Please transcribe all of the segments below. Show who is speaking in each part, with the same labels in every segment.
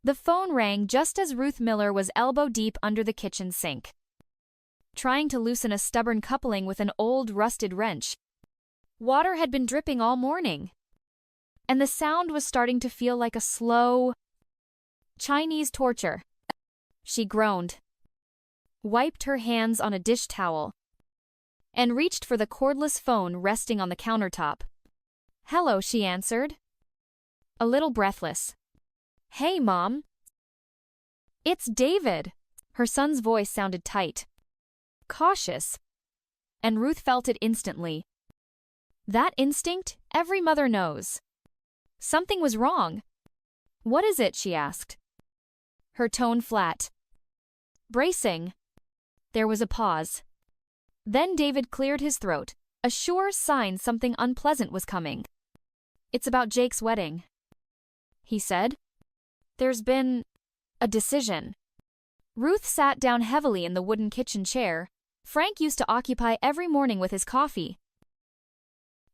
Speaker 1: The phone rang just as Ruth Miller was elbow-deep under the kitchen sink, trying to loosen a stubborn coupling with an old, rusted wrench. Water had been dripping all morning, and the sound was starting to feel like a slow Chinese torture. She groaned, wiped her hands on a dish towel, and reached for the cordless phone resting on the countertop. "Hello," she answered, a little breathless. "Hey, Mom." "It's David." Her son's voice sounded tight, cautious, and Ruth felt it instantly. That instinct every mother knows. Something was wrong. "What is it?" she asked, her tone flat, bracing. There was a pause. Then David cleared his throat, a sure sign something unpleasant was coming. "It's about Jake's wedding," he said. "There's been a decision." Ruth sat down heavily in the wooden kitchen chair Frank used to occupy every morning with his coffee.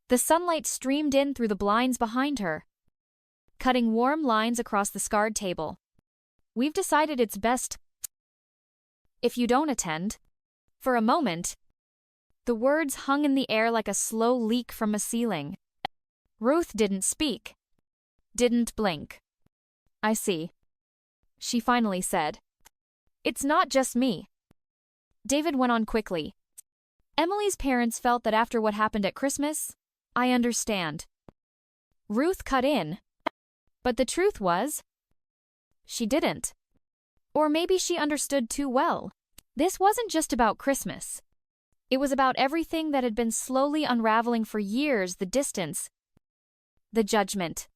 Speaker 1: The sunlight streamed in through the blinds behind her, cutting warm lines across the scarred table. "We've decided it's best if you don't attend." For a moment, the words hung in the air like a slow leak from a ceiling. Ruth didn't speak, didn't blink. "I see," she finally said. "It's not just me." David went on quickly. "Emily's parents felt that after what happened at Christmas, I understand." Ruth cut in. But the truth was, she didn't. Or maybe she understood too well. This wasn't just about Christmas. It was about everything that had been slowly unraveling for years: the distance, the judgment,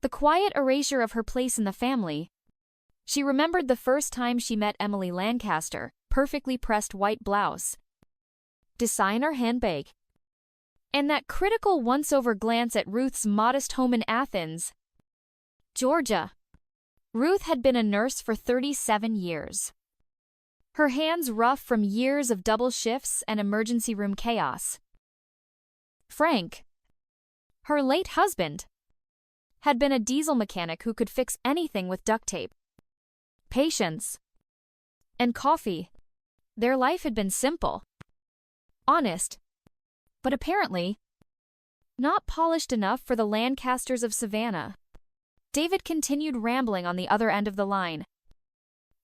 Speaker 1: the quiet erasure of her place in the family. She remembered the first time she met Emily Lancaster, perfectly pressed white blouse, designer handbag, and that critical once-over glance at Ruth's modest home in Athens, Georgia. Ruth had been a nurse for 37 years. Her hands rough from years of double shifts and emergency room chaos. Frank, her late husband, had been a diesel mechanic who could fix anything with duct tape, patience, and coffee. Their life had been simple, honest, but apparently not polished enough for the Lancasters of Savannah. David continued rambling on the other end of the line.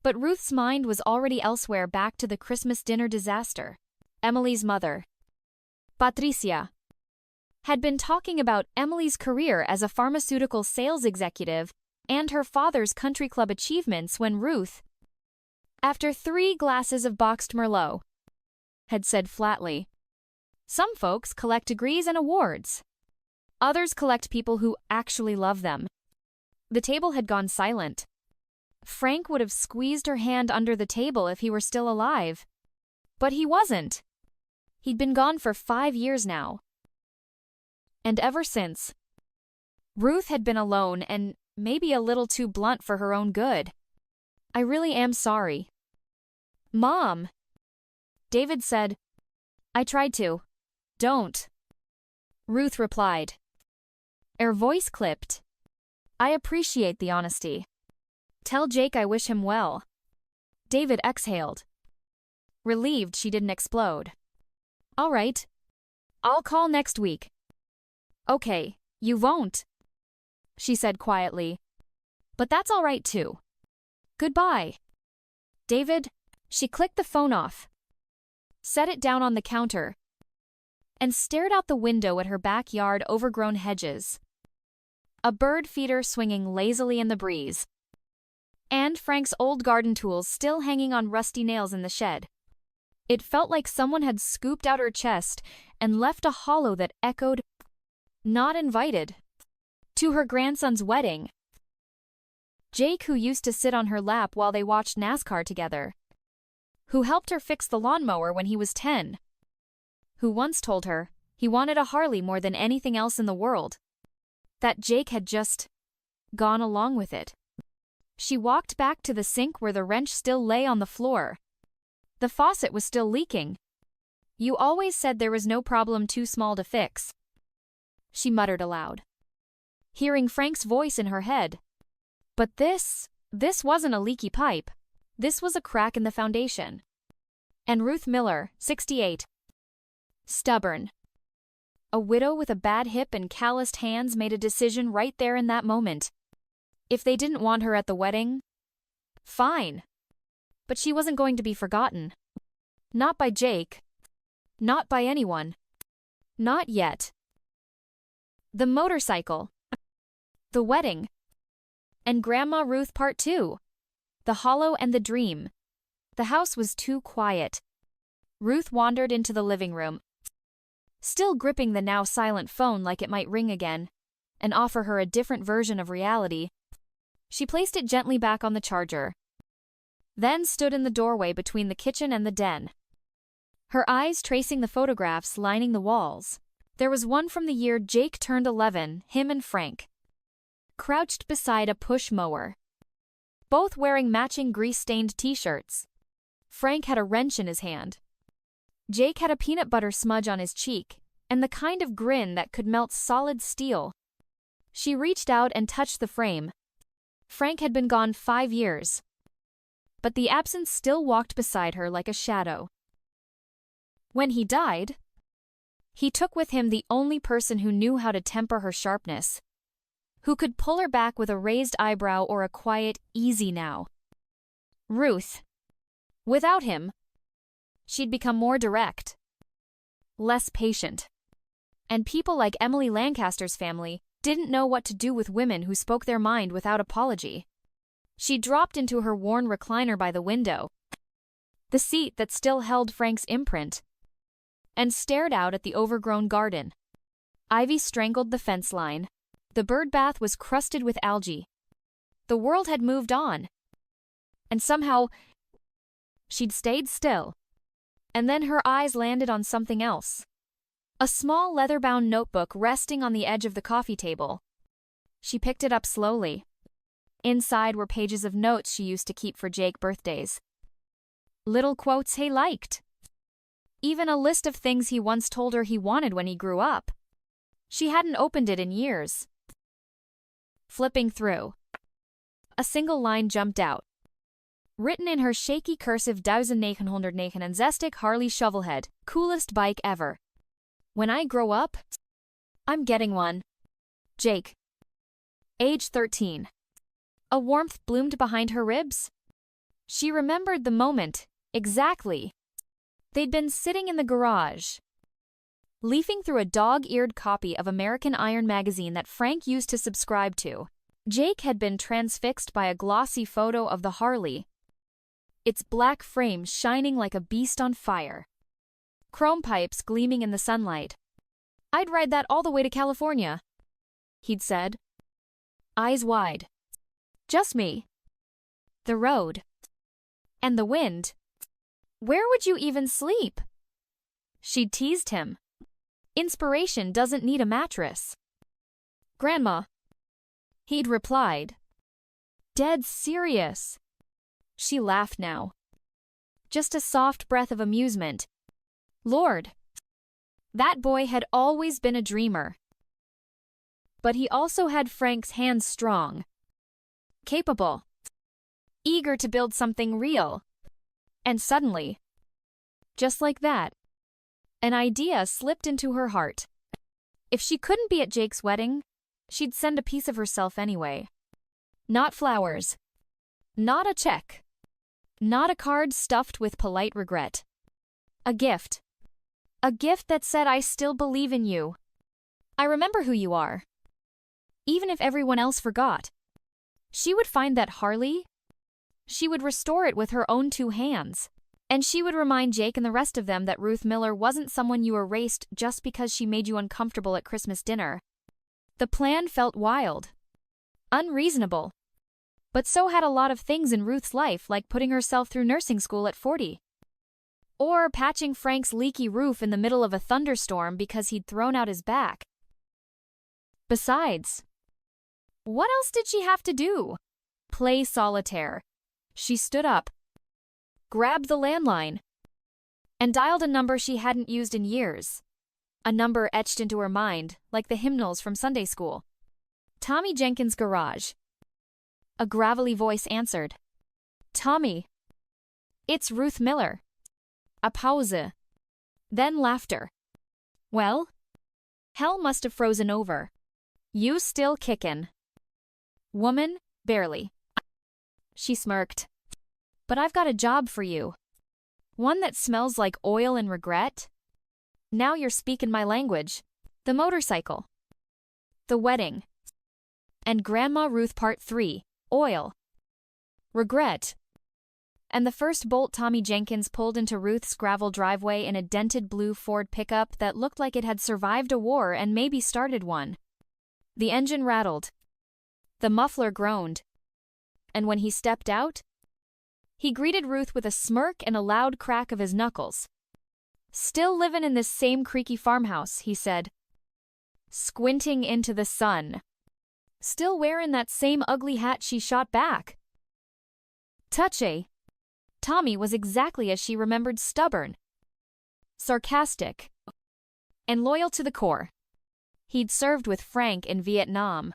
Speaker 1: But Ruth's mind was already elsewhere, back to the Christmas dinner disaster. Emily's mother, Patricia, had been talking about Emily's career as a pharmaceutical sales executive and her father's country club achievements when Ruth, after 3 glasses of boxed Merlot, had said flatly, "Some folks collect degrees and awards. Others collect people who actually love them." The table had gone silent. Frank would have squeezed her hand under the table if he were still alive. But he wasn't. He'd been gone for 5 years now. And ever since, Ruth had been alone and maybe a little too blunt for her own good. "I really am sorry." "Mom," David said. "I tried to." "Don't," Ruth replied, her voice clipped. "I appreciate the honesty. Tell Jake I wish him well." David exhaled, relieved she didn't explode. "All right. I'll call next week." "Okay, you won't," she said quietly. "But that's all right too. Goodbye." "David," she clicked the phone off, set it down on the counter, and stared out the window at her backyard overgrown hedges, a bird feeder swinging lazily in the breeze, and Frank's old garden tools still hanging on rusty nails in the shed. It felt like someone had scooped out her chest and left a hollow that echoed, "Not invited," to her grandson's wedding. Jake, who used to sit on her lap while they watched NASCAR together, who helped her fix the lawnmower when he was 10, who once told her he wanted a Harley more than anything else in the world. That Jake had just gone along with it. She walked back to the sink where the wrench still lay on the floor. The faucet was still leaking. "You always said there was no problem too small to fix," she muttered aloud, hearing Frank's voice in her head. But this This wasn't a leaky pipe. This was a crack in the foundation. And Ruth Miller, 68. Stubborn. A widow with a bad hip and calloused hands made a decision right there in that moment. If they didn't want her at the wedding, fine. But she wasn't going to be forgotten. Not by Jake. Not by anyone. Not yet. The motorcycle. The wedding. And Grandma Ruth Part 2. The hollow and the dream. The house was too quiet. Ruth wandered into the living room, still gripping the now silent phone like it might ring again and offer her a different version of reality. She placed it gently back on the charger, then stood in the doorway between the kitchen and the den, her eyes tracing the photographs lining the walls. There was one from the year Jake turned 11, him and Frank, crouched beside a push mower, both wearing matching grease-stained t-shirts. Frank had a wrench in his hand. Jake had a peanut butter smudge on his cheek, and the kind of grin that could melt solid steel. She reached out and touched the frame. Frank had been gone 5 years, but the absence still walked beside her like a shadow. When he died, he took with him the only person who knew how to temper her sharpness, who could pull her back with a raised eyebrow or a quiet, easy now. Ruth. Without him, she'd become more direct, less patient. And people like Emily Lancaster's family didn't know what to do with women who spoke their mind without apology. She dropped into her worn recliner by the window, the seat that still held Frank's imprint, and stared out at the overgrown garden. Ivy strangled the fence line. The bird bath was crusted with algae. The world had moved on. And somehow, she'd stayed still. And then her eyes landed on something else. A small leather-bound notebook resting on the edge of the coffee table. She picked it up slowly. Inside were pages of notes she used to keep for Jake birthdays. Little quotes he liked. Even a list of things he once told her he wanted when he grew up. She hadn't opened it in years. Flipping through, a single line jumped out. Written in her shaky cursive 1969 Harley Shovelhead, coolest bike ever. When I grow up, I'm getting one. Jake. Age 13. A warmth bloomed behind her ribs. She remembered the moment, exactly. They'd been sitting in the garage, leafing through a dog-eared copy of American Iron magazine that Frank used to subscribe to. Jake had been transfixed by a glossy photo of the Harley, its black frame shining like a beast on fire, chrome pipes gleaming in the sunlight. "I'd ride that all the way to California," he'd said, eyes wide. "Just me. The road. And the wind. Where would you even sleep?" She'd teased him. "Inspiration doesn't need a mattress." "Grandma," he'd replied. "Dead serious." She laughed now. Just a soft breath of amusement. Lord. That boy had always been a dreamer. But he also had Frank's hands strong, capable, eager to build something real. And suddenly, just like that, an idea slipped into her heart. If she couldn't be at Jake's wedding, she'd send a piece of herself anyway. Not flowers. Not a check. Not a card stuffed with polite regret. A gift. A gift that said, "I still believe in you. I remember who you are." Even if everyone else forgot. She would find that Harley. She would restore it with her own 2 hands. And she would remind Jake and the rest of them that Ruth Miller wasn't someone you erased just because she made you uncomfortable at Christmas dinner. The plan felt wild. Unreasonable. But so had a lot of things in Ruth's life, like putting herself through nursing school at 40. Or patching Frank's leaky roof in the middle of a thunderstorm because he'd thrown out his back. Besides, what else did she have to do? Play solitaire. She stood up, grabbed the landline, and dialed a number she hadn't used in years. A number etched into her mind, like the hymnals from Sunday school. Tommy Jenkins' garage. A gravelly voice answered. Tommy. It's Ruth Miller. A pause. Then laughter. Well? Hell must have frozen over. You still kickin'. Woman, barely. She smirked. But I've got a job for you. One that smells like oil and regret? Now you're speaking my language. The motorcycle. The wedding. And Grandma Ruth Part 3, oil. Regret. And the first bolt Tommy Jenkins pulled into Ruth's gravel driveway in a dented blue Ford pickup that looked like it had survived a war and maybe started one. The engine rattled. The muffler groaned. And when he stepped out, he greeted Ruth with a smirk and a loud crack of his knuckles. Still livin' in this same creaky farmhouse, he said, squinting into the sun. Still wearin' that same ugly hat she shot back. Touchy. Tommy was exactly as she remembered, stubborn, sarcastic, and loyal to the core. He'd served with Frank in Vietnam,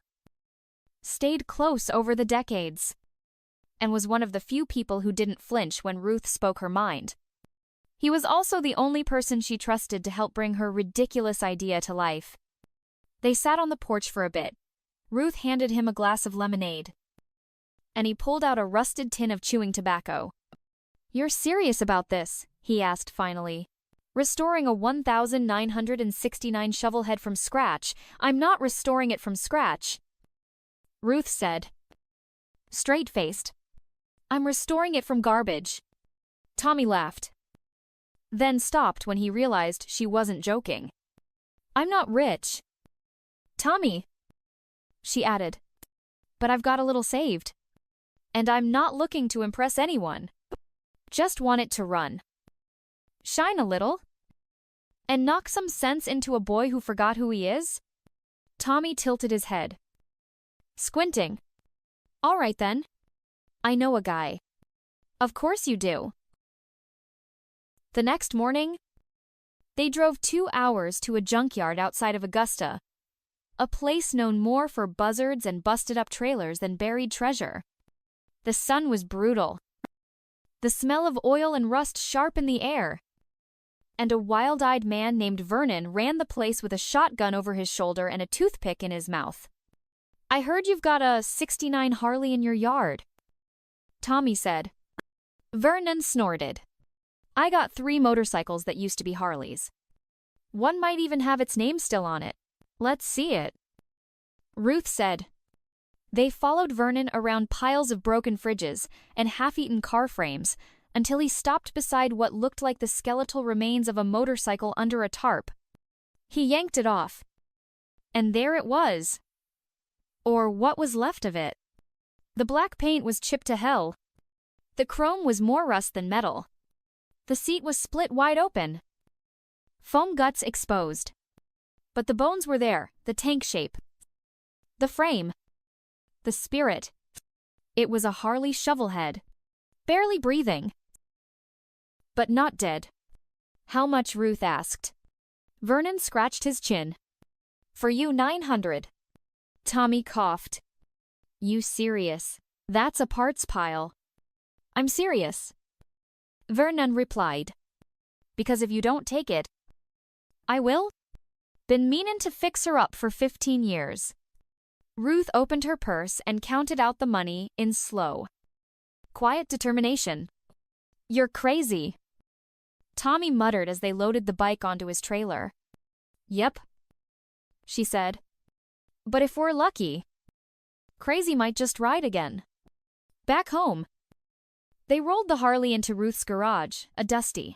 Speaker 1: stayed close over the decades, and was one of the few people who didn't flinch when Ruth spoke her mind. He was also the only person she trusted to help bring her ridiculous idea to life. They sat on the porch for a bit. Ruth handed him a glass of lemonade, and he pulled out a rusted tin of chewing tobacco. You're serious about this? He asked finally. Restoring a 1969 shovel head from scratch. I'm not restoring it from scratch, Ruth said, straight-faced. I'm restoring it from garbage. Tommy laughed, then stopped when he realized she wasn't joking. I'm not rich, Tommy, she added, but I've got a little saved. And I'm not looking to impress anyone. Just want it to run. Shine a little. And knock some sense into a boy who forgot who he is? Tommy tilted his head, squinting. All right then. I know a guy. Of course you do. The next morning, they drove 2 hours to a junkyard outside of Augusta, a place known more for buzzards and busted-up trailers than buried treasure. The sun was brutal. The smell of oil and rust sharp in the air. And a wild-eyed man named Vernon ran the place with a shotgun over his shoulder and a toothpick in his mouth. I heard you've got a '69 Harley in your yard, Tommy said. Vernon snorted. I got 3 motorcycles that used to be Harleys. One might even have its name still on it. Let's see it, Ruth said. They followed Vernon around piles of broken fridges and half-eaten car frames until he stopped beside what looked like the skeletal remains of a motorcycle under a tarp. He yanked it off. And there it was. Or what was left of it. The black paint was chipped to hell. The chrome was more rust than metal. The seat was split wide open. Foam guts exposed. But the bones were there, the tank shape. The frame. The spirit. It was a Harley shovelhead. Barely breathing. But not dead. How much? Ruth asked. Vernon scratched his chin. For you, 900. Tommy coughed. You serious? That's a parts pile. I'm serious, Vernon replied. Because if you don't take it, I will? Been meanin' to fix her up for 15 years. Ruth opened her purse and counted out the money in slow, quiet determination. You're crazy, Tommy muttered as they loaded the bike onto his trailer. Yep, she said. But if we're lucky, crazy might just ride again. Back home. They rolled the Harley into Ruth's garage, a dusty,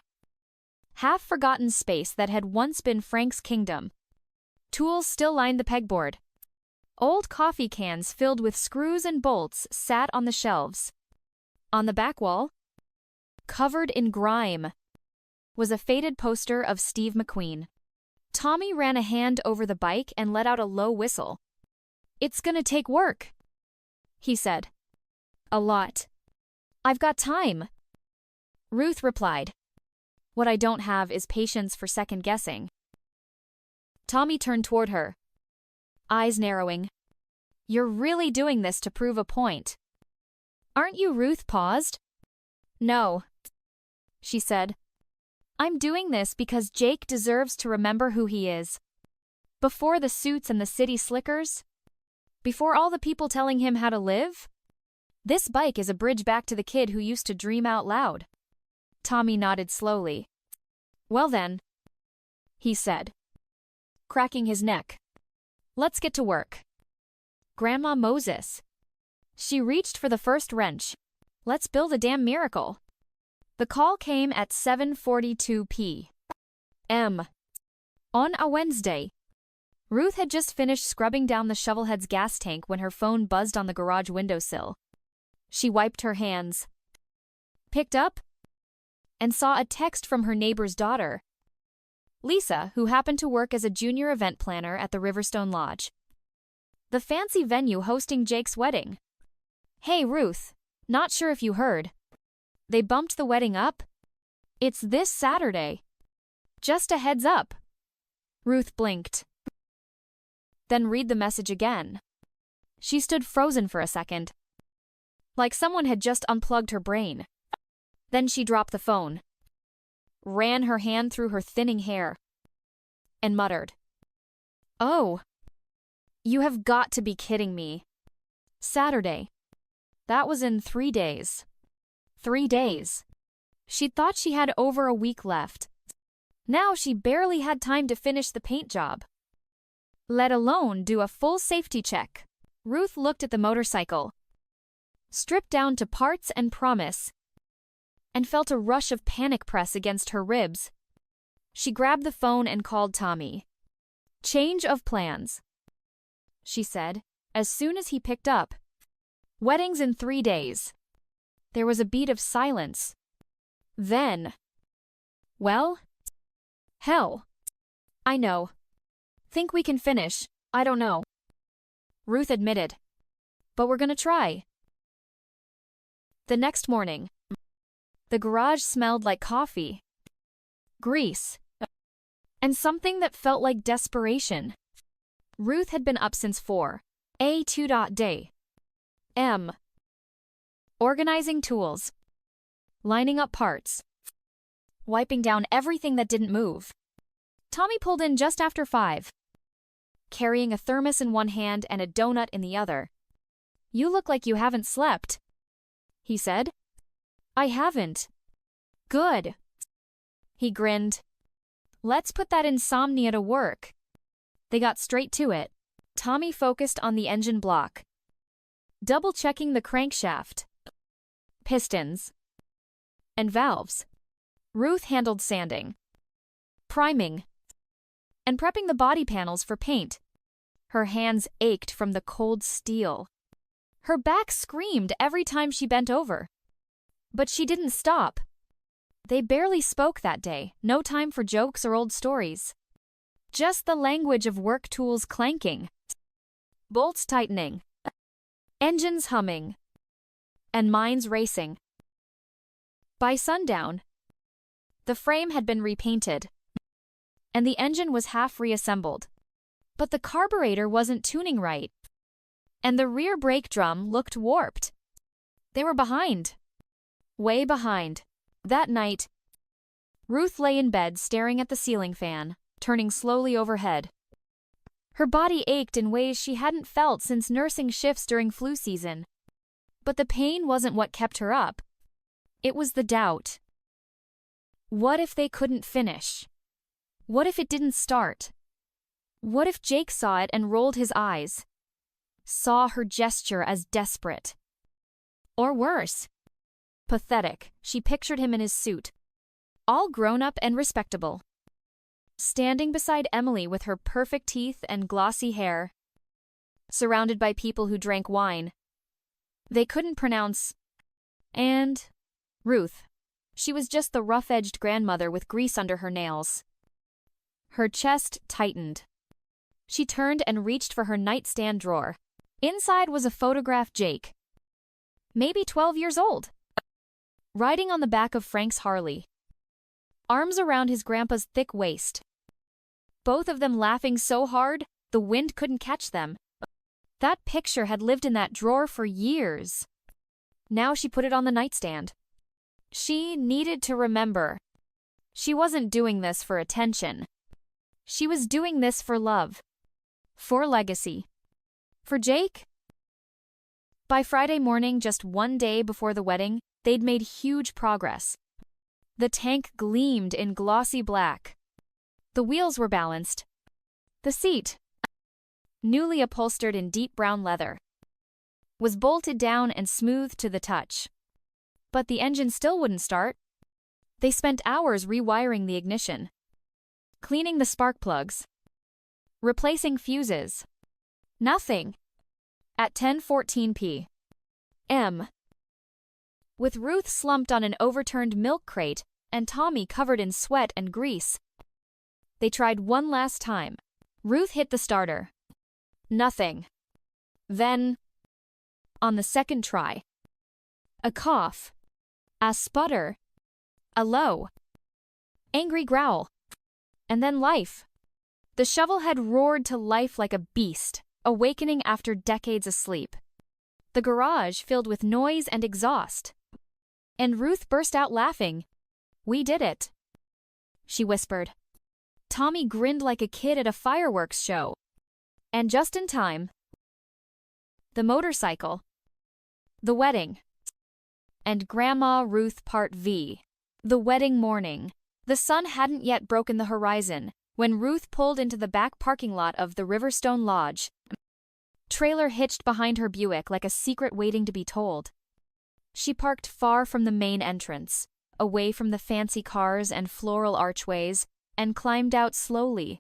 Speaker 1: half-forgotten space that had once been Frank's kingdom. Tools still lined the pegboard. Old coffee cans filled with screws and bolts sat on the shelves. On the back wall, covered in grime, was a faded poster of Steve McQueen. Tommy ran a hand over the bike and let out a low whistle. It's gonna take work, he said. A lot. I've got time, Ruth replied. What I don't have is patience for second-guessing. Tommy turned toward her, eyes narrowing. You're really doing this to prove a point, Aren't you? Ruth paused. No, she said. I'm doing this because Jake deserves to remember who he is. Before the suits and the city slickers? Before all the people telling him how to live? This bike is a bridge back to the kid who used to dream out loud. Tommy nodded slowly. Well then, he said, cracking his neck. Let's get to work. Grandma Moses. She reached for the first wrench. Let's build a damn miracle. The call came at 7:42 p.m. on a Wednesday. Ruth had just finished scrubbing down the shovelhead's gas tank when her phone buzzed on the garage windowsill. She wiped her hands, picked up, and saw a text from her neighbor's daughter, Lisa, who happened to work as a junior event planner at the Riverstone Lodge, the fancy venue hosting Jake's wedding. Hey Ruth, not sure if you heard. They bumped the wedding up? It's this Saturday. Just a heads up. Ruth blinked. Then read the message again. She stood frozen for a second, like someone had just unplugged her brain. Then she dropped the phone, ran her hand through her thinning hair, and muttered, Oh, you have got to be kidding me. Saturday. That was in 3 days. 3 days. She thought she had over a week left. Now she barely had time to finish the paint job, let alone do a full safety check. Ruth looked at the motorcycle, stripped down to parts and promise, and felt a rush of panic press against her ribs. She grabbed the phone and called Tommy. Change of plans, she said, as soon as he picked up. Wedding's in 3 days. There was a beat of silence. Then, well, hell, I know. Think we can finish, I don't know. Ruth admitted. But we're gonna try. The next morning, the garage smelled like coffee, grease, and something that felt like desperation. Ruth had been up since 4 a.m. Organizing tools, lining up parts, wiping down everything that didn't move. Tommy pulled in just after 5, carrying a thermos in one hand and a donut in the other. You look like you haven't slept, he said. I haven't. Good. He grinned. Let's put that insomnia to work. They got straight to it. Tommy focused on the engine block, double-checking the crankshaft, pistons, and valves. Ruth handled sanding, priming, and prepping the body panels for paint. Her hands ached from the cold steel. Her back screamed every time she bent over. But she didn't stop. They barely spoke that day, no time for jokes or old stories. Just the language of work tools clanking, bolts tightening, engines humming, and minds racing. By sundown, the frame had been repainted, and the engine was half reassembled. But the carburetor wasn't tuning right, and the rear brake drum looked warped. They were behind. Way behind. That night, Ruth lay in bed staring at the ceiling fan, turning slowly overhead. Her body ached in ways she hadn't felt since nursing shifts during flu season. But the pain wasn't what kept her up. It was the doubt. What if they couldn't finish? What if it didn't start? What if Jake saw it and rolled his eyes? Saw her gesture as desperate? Or worse, pathetic. She pictured him in his suit, all grown up and respectable, standing beside Emily with her perfect teeth and glossy hair, surrounded by people who drank wine they couldn't pronounce, and Ruth. She was just the rough-edged grandmother with grease under her nails. Her chest tightened. She turned and reached for her nightstand drawer. Inside was a photographed Jake, maybe 12 years old, riding on the back of Frank's Harley, arms around his grandpa's thick waist. Both of them laughing so hard, the wind couldn't catch them. That picture had lived in that drawer for years. Now she put it on the nightstand. She needed to remember. She wasn't doing this for attention. She was doing this for love. For legacy. For Jake? By Friday morning, just one day before the wedding, they'd made huge progress. The tank gleamed in glossy black. The wheels were balanced. The seat, newly upholstered in deep brown leather, was bolted down and smooth to the touch. But the engine still wouldn't start. They spent hours rewiring the ignition, cleaning the spark plugs, replacing fuses. Nothing. At 10:14 p.m., with Ruth slumped on an overturned milk crate and Tommy covered in sweat and grease, they tried one last time. Ruth hit the starter. Nothing. Then, on the second try, a cough, a sputter, a low, angry growl, and then life. The shovel had roared to life like a beast, awakening after decades of sleep. The garage filled with noise and exhaust. And Ruth burst out laughing. "We did it," she whispered. Tommy grinned like a kid at a fireworks show. And just in time, the motorcycle, the wedding, and Grandma Ruth Part V. The wedding morning. The sun hadn't yet broken the horizon when Ruth pulled into the back parking lot of the Riverstone Lodge. Trailer hitched behind her Buick like a secret waiting to be told. She parked far from the main entrance, away from the fancy cars and floral archways, and climbed out slowly.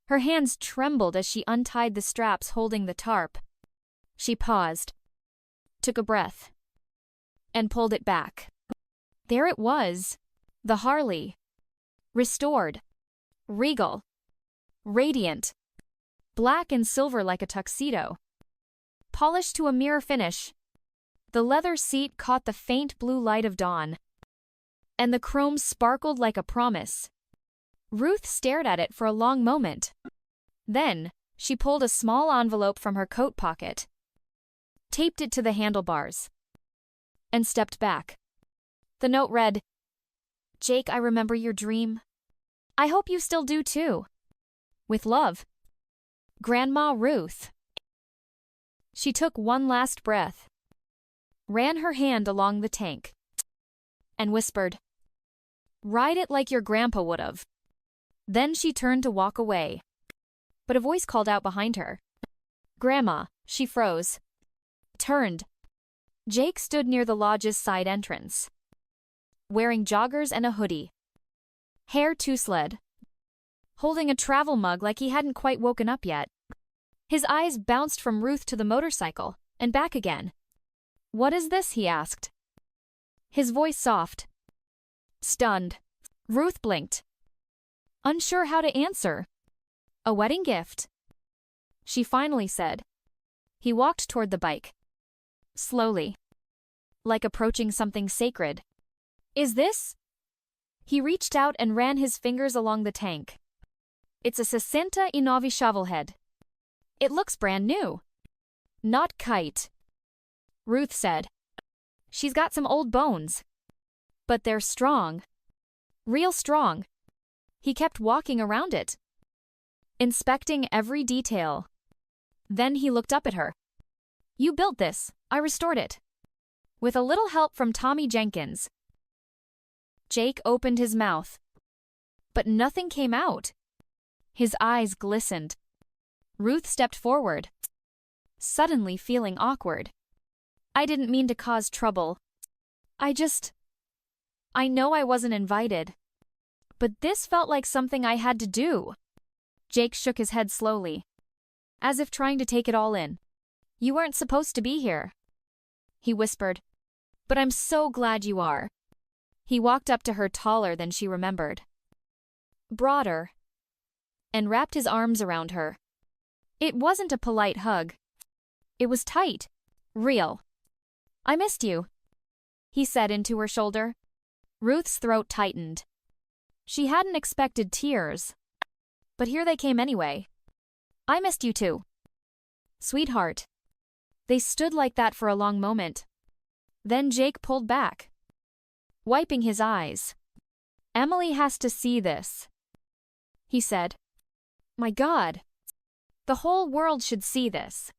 Speaker 1: Her hands trembled as she untied the straps holding the tarp. She paused, took a breath, and pulled it back. There it was, the Harley. Restored, regal, radiant, black and silver like a tuxedo. Polished to a mirror finish. The leather seat caught the faint blue light of dawn, and the chrome sparkled like a promise. Ruth stared at it for a long moment. Then, she pulled a small envelope from her coat pocket, taped it to the handlebars, and stepped back. The note read, "Jake, I remember your dream. I hope you still do too. With love, Grandma Ruth." She took one last breath, ran her hand along the tank, and whispered, "Ride it like your grandpa would have." Then she turned to walk away. But a voice called out behind her. "Grandma." She froze, turned. Jake stood near the lodge's side entrance, wearing joggers and a hoodie, hair two-sled, holding a travel mug like he hadn't quite woken up yet. His eyes bounced from Ruth to the motorcycle, and back again. "What is this?" he asked. His voice soft. Stunned, Ruth blinked, unsure how to answer. "A wedding gift," she finally said. He walked toward the bike, slowly, like approaching something sacred. "Is this?" He reached out and ran his fingers along the tank. "It's a 69 shovelhead. It looks brand new." "Not kite," Ruth said. "She's got some old bones. But they're strong. Real strong." He kept walking around it, inspecting every detail. Then he looked up at her. "You built this. I restored it. With a little help from Tommy Jenkins." Jake opened his mouth, but nothing came out. His eyes glistened. Ruth stepped forward, suddenly feeling awkward. "I didn't mean to cause trouble. I know I wasn't invited. But this felt like something I had to do." Jake shook his head slowly, as if trying to take it all in. "You weren't supposed to be here," he whispered. "But I'm so glad you are." He walked up to her taller than she remembered, broader, and wrapped his arms around her. It wasn't a polite hug. It was tight, real. "I missed you," he said into her shoulder. Ruth's throat tightened. She hadn't expected tears, but here they came anyway. "I missed you too, sweetheart." They stood like that for a long moment, Then Jake pulled back, wiping his eyes. Emily has to see this, he said. My God. The whole world should see this.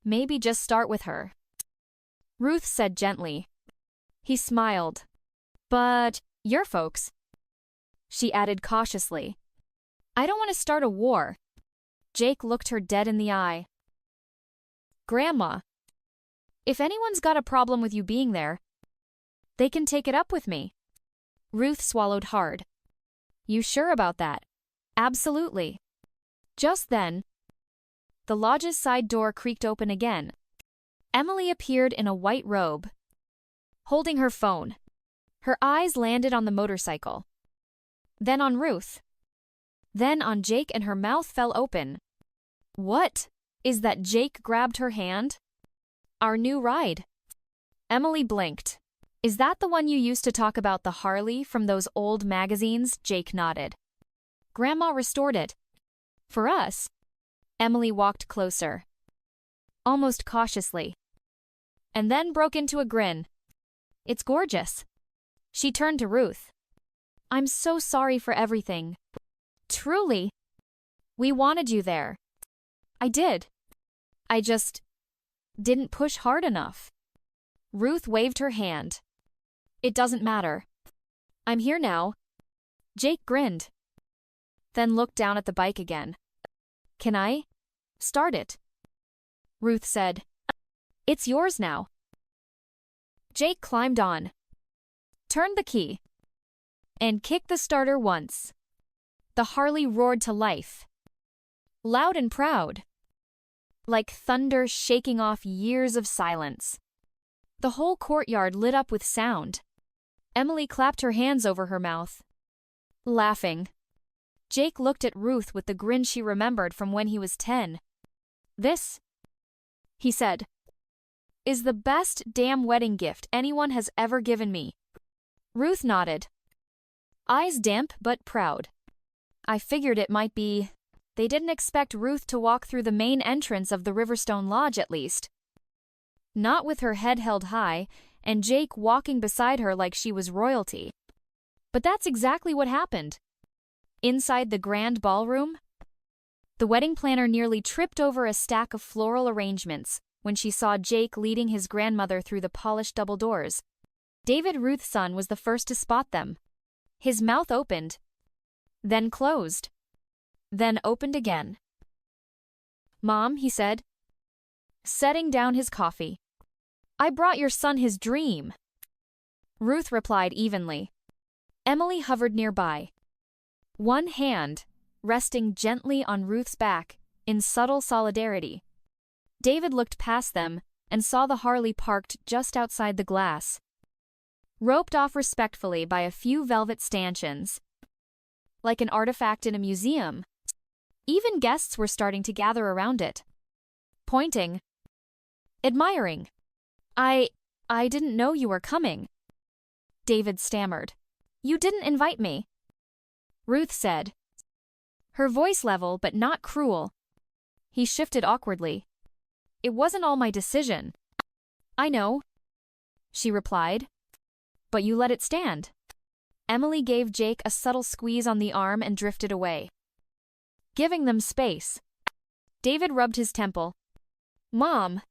Speaker 1: Maybe just start with her, Ruth said gently. He smiled. But your folks, she added cautiously. I don't want to start a war. Jake looked her dead in the eye. Grandma, if anyone's got a problem with you being there, they can take it up with me. Ruth swallowed hard. You sure about that? Absolutely. Just then, the lodge's side door creaked open again. Emily appeared in a white robe, holding her phone. Her eyes landed on the motorcycle, then on Ruth, then on Jake, and her mouth fell open. What? Is that? Jake grabbed her hand. Our new ride. Emily blinked. Is that the one you used to talk about, the Harley from those old magazines? Jake nodded. Grandma restored it. For us. Emily walked closer, almost cautiously, and then broke into a grin. It's gorgeous. She turned to Ruth. I'm so sorry for everything. Truly. We wanted you there. I did. I just didn't push hard enough. Ruth waved her hand. It doesn't matter. I'm here now. Jake grinned, then looked down at the bike again. Can I start it? Ruth said. It's yours now. Jake climbed on, turned the key, and kicked the starter once. The Harley roared to life, loud and proud, like thunder shaking off years of silence. The whole courtyard lit up with sound. Emily clapped her hands over her mouth, laughing. Jake looked at Ruth with the grin she remembered from when he was 10. This, he said, is the best damn wedding gift anyone has ever given me. Ruth nodded, eyes damp but proud. I figured it might be. They didn't expect Ruth to walk through the main entrance of the Riverstone Lodge, at least. Not with her head held high, and Jake walking beside her like she was royalty. But that's exactly what happened. Inside the grand ballroom, the wedding planner nearly tripped over a stack of floral arrangements when she saw Jake leading his grandmother through the polished double doors. David, Ruth's son, was the first to spot them. His mouth opened, then closed, then opened again. Mom, he said, setting down his coffee. I brought your son his dream. Ruth replied evenly. Emily hovered nearby, one hand resting gently on Ruth's back in subtle solidarity. David looked past them and saw the Harley parked just outside the glass, roped off respectfully by a few velvet stanchions, like an artifact in a museum. Even guests were starting to gather around it, pointing, admiring. I didn't know you were coming, David stammered. You didn't invite me, Ruth said, her voice level but not cruel. He shifted awkwardly. It wasn't all my decision. I know, she replied, but you let it stand. Emily gave Jake a subtle squeeze on the arm and drifted away, giving them space. David rubbed his temple. Mom,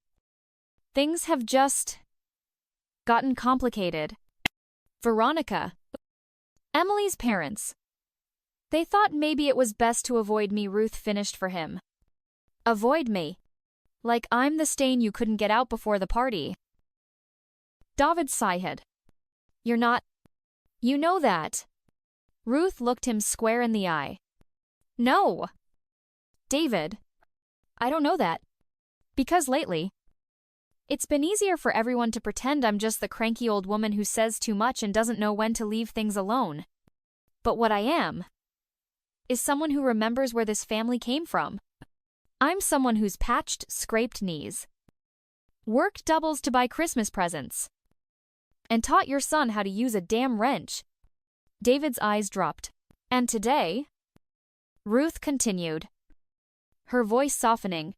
Speaker 1: things have just gotten complicated. Veronica, Emily's parents. They thought maybe it was best to avoid me, Ruth finished for him. Avoid me? Like I'm the stain you couldn't get out before the party. David sighed. You're not. You know that. Ruth looked him square in the eye. No. David, I don't know that. Because lately, it's been easier for everyone to pretend I'm just the cranky old woman who says too much and doesn't know when to leave things alone. But what I am is someone who remembers where this family came from. I'm someone who's patched, scraped knees, worked doubles to buy Christmas presents, and taught your son how to use a damn wrench. David's eyes dropped. And today, Ruth continued, her voice softening,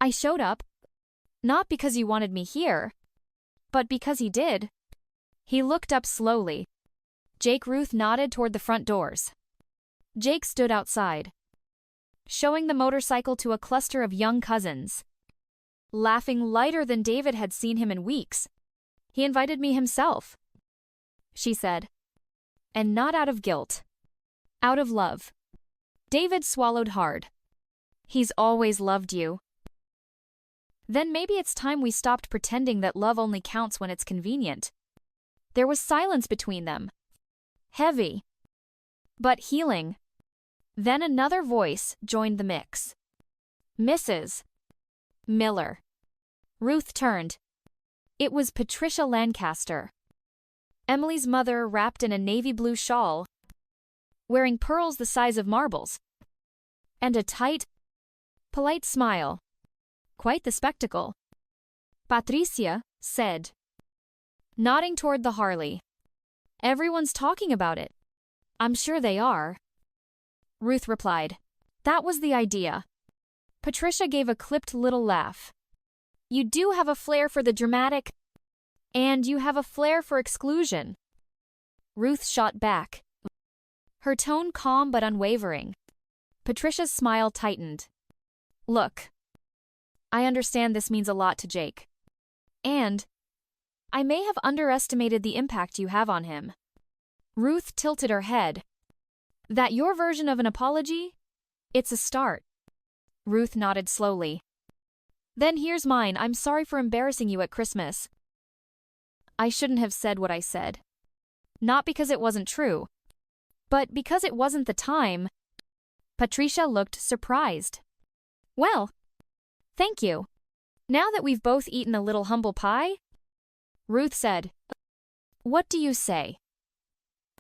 Speaker 1: I showed up, not because you wanted me here, but because he did. He looked up slowly. Jake Ruth nodded toward the front doors. Jake stood outside, showing the motorcycle to a cluster of young cousins. Laughing lighter than David had seen him in weeks. He invited me himself, she said. And not out of guilt. Out of love. David swallowed hard. He's always loved you. Then maybe it's time we stopped pretending that love only counts when it's convenient. There was silence between them. Heavy. But healing. Then another voice joined the mix. Mrs. Miller. Ruth turned. It was Patricia Lancaster. Emily's mother, wrapped in a navy blue shawl, wearing pearls the size of marbles, and a tight, polite smile. Quite the spectacle. Patricia said, nodding toward the Harley. Everyone's talking about it. I'm sure they are. Ruth replied. That was the idea. Patricia gave a clipped little laugh. You do have a flair for the dramatic, and you have a flair for exclusion. Ruth shot back, her tone calm but unwavering. Patricia's smile tightened. Look, I understand this means a lot to Jake. And I may have underestimated the impact you have on him. Ruth tilted her head. That your version of an apology? It's a start. Ruth nodded slowly. Then here's mine. I'm sorry for embarrassing you at Christmas. I shouldn't have said what I said. Not because it wasn't true, but because it wasn't the time. Patricia looked surprised. Well, thank you. Now that we've both eaten a little humble pie? Ruth said. What do you say?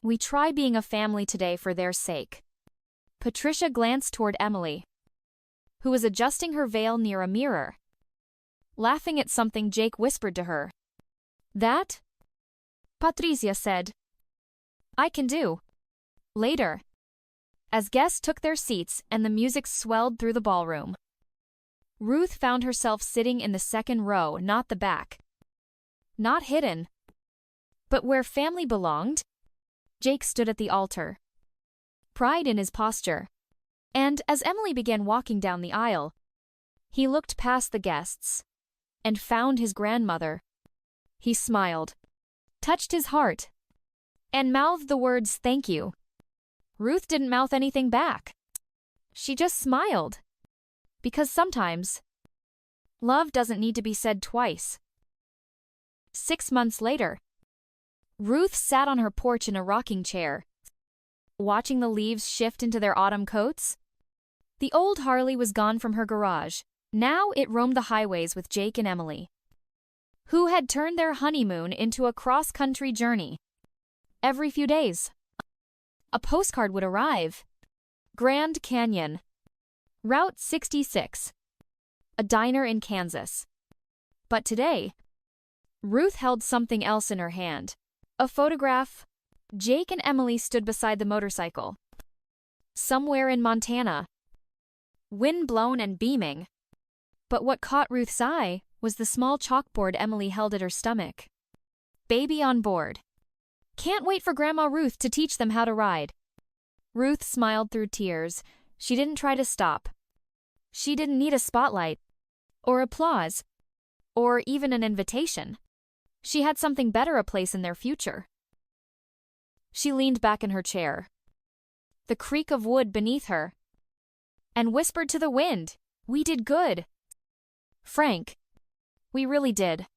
Speaker 1: We try being a family today for their sake. Patricia glanced toward Emily, who was adjusting her veil near a mirror. Laughing at something Jake whispered to her. That? Patricia said. I can do. Later. As guests took their seats and the music swelled through the ballroom. Ruth found herself sitting in the second row, not the back. Not hidden, but where family belonged. Jake stood at the altar, pride in his posture. And as Emily began walking down the aisle, he looked past the guests and found his grandmother. He smiled, touched his heart, and mouthed the words, "Thank you." Ruth didn't mouth anything back. She just smiled. Because sometimes, love doesn't need to be said twice. 6 months later, Ruth sat on her porch in a rocking chair, watching the leaves shift into their autumn coats. The old Harley was gone from her garage. Now it roamed the highways with Jake and Emily, who had turned their honeymoon into a cross-country journey. Every few days, a postcard would arrive. Grand Canyon, Route 66, a diner in Kansas. But today, Ruth held something else in her hand. A photograph. Jake and Emily stood beside the motorcycle. Somewhere in Montana. Wind-blown and beaming. But what caught Ruth's eye was the small chalkboard Emily held at her stomach. Baby on board. Can't wait for Grandma Ruth to teach them how to ride. Ruth smiled through tears. She didn't try to stop. She didn't need a spotlight, or applause, or even an invitation. She had something better a place in their future. She leaned back in her chair, the creak of wood beneath her, and whispered to the wind, "We did good. Frank, we really did."